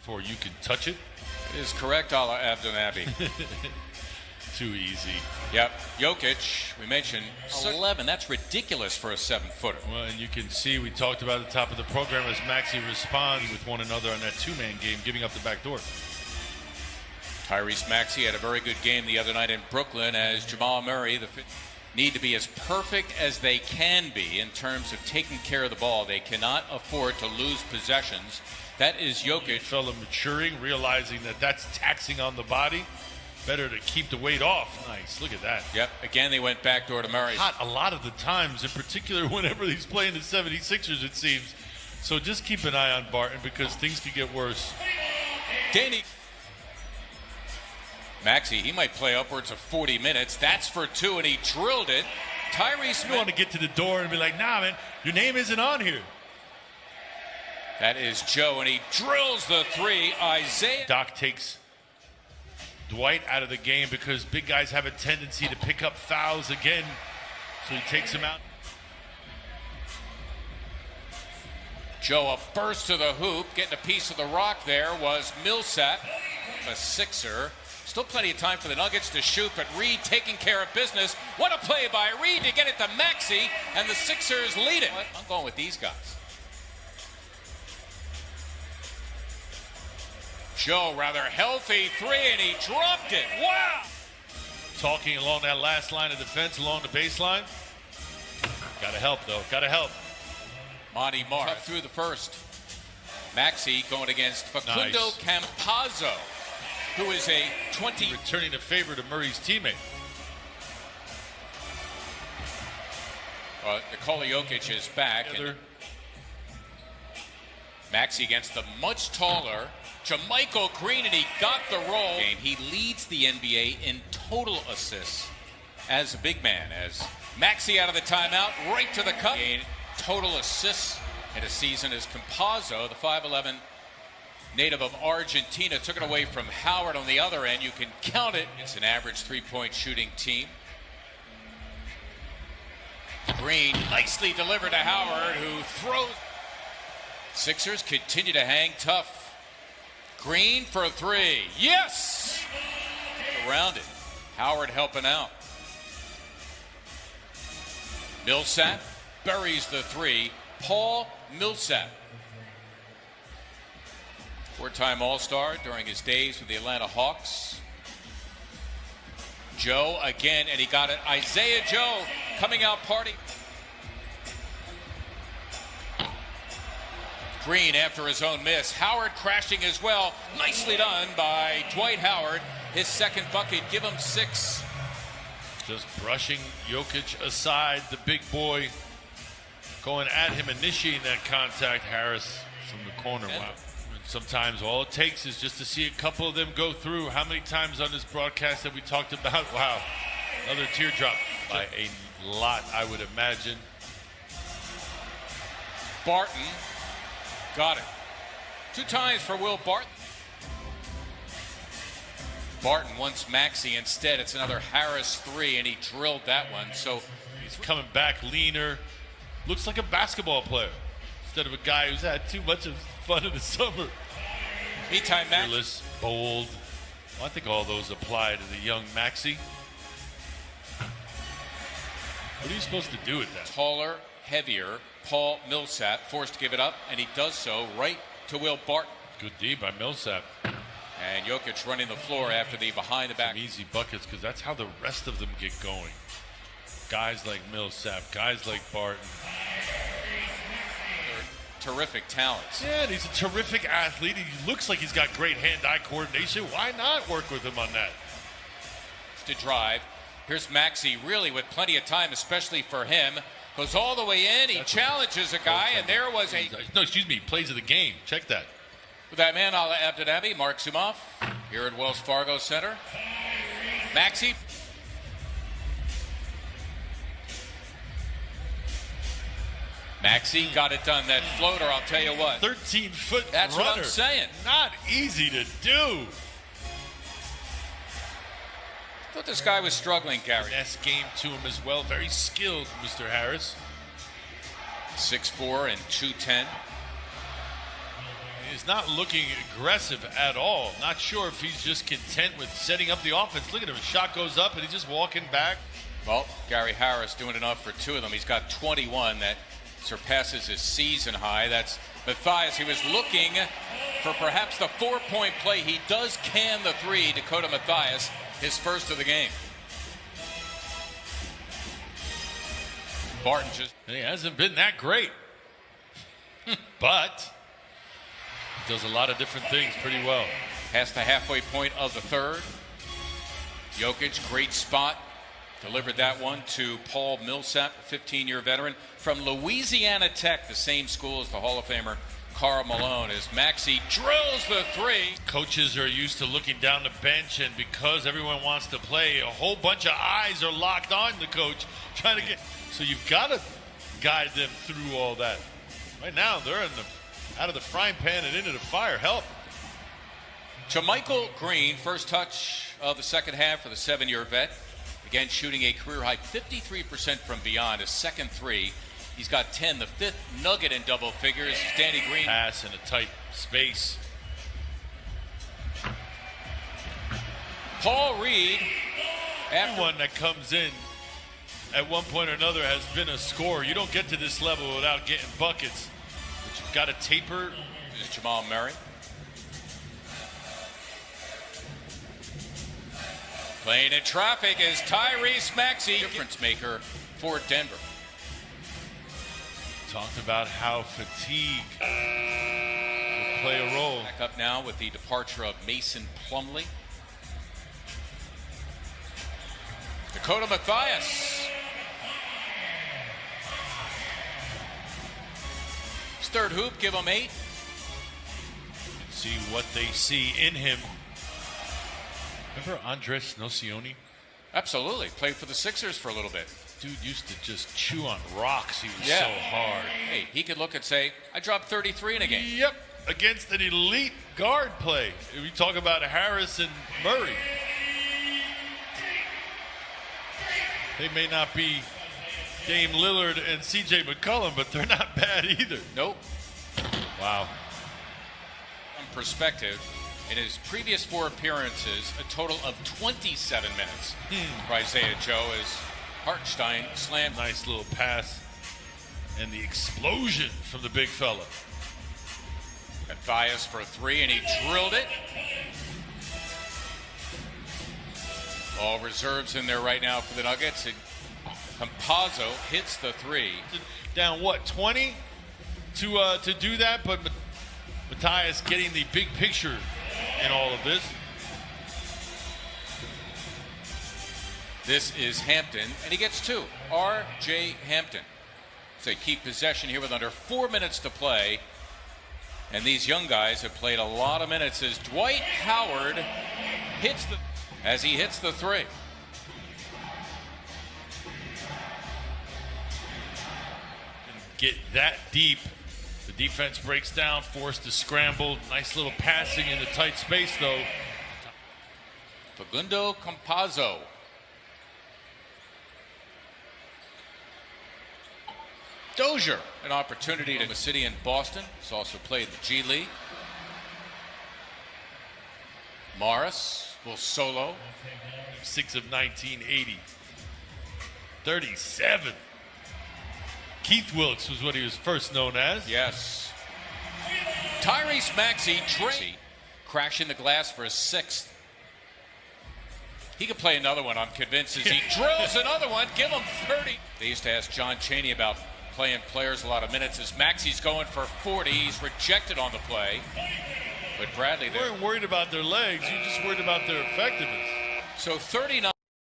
before you can touch it. It is correct, a la Abdelnaby. Too easy. Yep. Jokic, we mentioned 11. That's ridiculous for a 7-footer. Well, and you can see we talked about at the top of the program as Maxey responds with one another on that two-man game, giving up the back door. Tyrese Maxey had a very good game the other night in Brooklyn as Jamal Murray need to be as perfect as they can be in terms of taking care of the ball. They cannot afford to lose possessions. That is Jokic. Fella maturing, realizing that that's taxing on the body. Better to keep the weight off. Nice. Look at that. Yep. Again, they went backdoor to Murray. Hot a lot of the times, in particular whenever he's playing the 76ers, it seems. So just keep an eye on Barton because things could get worse. Danny. Maxey, he might play upwards of 40 minutes. That's for two, and he drilled it. Tyrese You want to get to the door and be like, nah, man, your name isn't on here. That is Joe, and he drills the three. Isaiah. Doc takes Dwight out of the game because big guys have a tendency to pick up fouls again. So he takes him out. Joe, a burst to the hoop. Getting a piece of the rock there was Millsap, a Sixer. Still plenty of time for the Nuggets to shoot, but Reed taking care of business. What a play by Reed to get it to Maxey, and the Sixers lead it. I'm going with these guys. Joe, rather healthy three, and he dropped it. Wow! Talking along that last line of defense, along the baseline. Got to help, though. Got to help. Monty Marr through the first. Maxey going against Facundo Campazzo, who is a 20. Returning the favor to Murray's teammate. Nikola Jokic is back. And Maxey against the much taller JaMychal Green, and he got the roll. He leads the NBA in total assists as a big man. As Maxey out of the timeout, right to the cup. Total assists in a season as Campazzo, the 5'11" native of Argentina, took it away from Howard on the other end. You can count it. It's an average three-point shooting team. Green nicely delivered to Howard, who throws. Sixers continue to hang tough. Green for a three. Yes! Around it. Howard helping out. Millsap buries the three. Paul Millsap. Four-time All-Star during his days with the Atlanta Hawks. Joe again, and he got it. Isaiah Joe coming out party. Green after his own miss. Howard crashing as well. Nicely done by Dwight Howard. His second bucket. Give him 6. Just brushing Jokic aside. The big boy going at him, initiating that contact. Harris from the corner. Wow. Sometimes all it takes is just to see a couple of them go through. How many times on this broadcast have we talked about, wow, another teardrop? By a lot, I would imagine. Barton got it. 2 times for Will Barton. Barton wants Maxey instead. It's another Harris 3, and he drilled that one. So he's coming back leaner. Looks like a basketball player instead of a guy who's had too much of fun in the summer. Meantime, Fearless, bold. Well, I think all those apply to the young Maxey. What are you supposed to do with that? Taller, heavier, Paul Millsap forced to give it up, and he does so right to Will Barton. Good D by Millsap. And Jokic running the floor after the behind-the-back. Some easy buckets, because that's how the rest of them get going. Guys like Millsap, guys like Barton. They're terrific talents. Yeah, and he's a terrific athlete. He looks like he's got great hand-eye coordination. Why not work with him on that? To drive. Here's Maxey really with plenty of time, especially for him. Goes all the way in. He challenges a guy, and there was a... No, excuse me. Plays of the game. Check that. With that man, Ala Abdelnaby, Mark Sumoff, here at Wells Fargo Center. Maxey. Maxey got it done. That floater, I'll tell you what. 13-foot That's runner. what I'm saying. Not easy to do. I thought this guy was struggling, Gary. Finesse game to him as well. Very skilled, Mr. Harris. 6'4" and 210. He's not looking aggressive at all. Not sure if he's just content with setting up the offense. Look at him. His shot goes up and he's just walking back. Well, Gary Harris doing enough for 2 of them. He's got 21. That surpasses his season high. That's Mathias. He was looking for perhaps the 4-point play. He does can the 3. Dakota Mathias, his first of the game. Barton just... He hasn't been that great. But he does a lot of different things pretty well. Past the halfway point of the third. Jokic, great spot. Delivered that one to Paul Millsap, a 15-year veteran from Louisiana Tech, the same school as the Hall of Famer Karl Malone, as Maxey drills the 3. Coaches are used to looking down the bench, and because everyone wants to play, a whole bunch of eyes are locked on the coach trying to get. So you've got to guide them through all that. Right now, they're out of the frying pan and into the fire. Help. JaMychal Green, first touch of the second half for the 7-year vet. Again, shooting a career-high 53% from beyond. His second 3. He's got 10, the 5th nugget in double figures. Danny Green. Pass in a tight space. Paul Reed. Everyone that comes in at one point or another has been a scorer. You don't get to this level without getting buckets. But you've got to taper. This is Jamal Murray. Playing in traffic is Tyrese Maxey, difference maker for Denver. Talked about how fatigue will play a role. Back up now with the departure of Mason Plumlee. Dakota Mathias. His third hoop, give him 8. See what they see in him. Remember Andres Nocioni? Absolutely. Played for the Sixers for a little bit. Dude used to just chew on rocks. He was Yeah. so hard. Hey, he could look and say, I dropped 33 in a game. Yep, against an elite guard play. We talk about Harris and Murray. They may not be Dame Lillard and CJ McCollum, but they're not bad either. Nope. Wow. From perspective, in his previous 4 appearances, a total of 27 minutes for Isaiah Joe as Hartenstein slammed. Nice little pass. And the explosion from the big fella. Mathias for 3, and he drilled it. All reserves in there right now for the Nuggets. And Campazzo hits the 3. Down what, 20 to do that, but Mathias getting the big picture in all of this. This is Hampton, and he gets 2. R.J. Hampton. So they keep possession here with under 4 minutes to play. And these young guys have played a lot of minutes as Dwight Howard hits the 3. Get that deep. The defense breaks down, forced to scramble. Nice little passing in the tight space, though. Facundo Campazzo. Dozier, an opportunity to the city in Boston. He's also played the G League. Morris will solo. 6 of 1980. 37. Keith Wilkes was what he was first known as. Yes. Tyrese Maxey crashing the glass for his 6th. He could play another one, I'm convinced, as he drills another one. Give him 30. They used to ask John Chaney about playing players a lot of minutes. As Maxey's going for 40, he's rejected on the play. But Bradley, You weren't worried about their legs. You just worried about their effectiveness. So 39.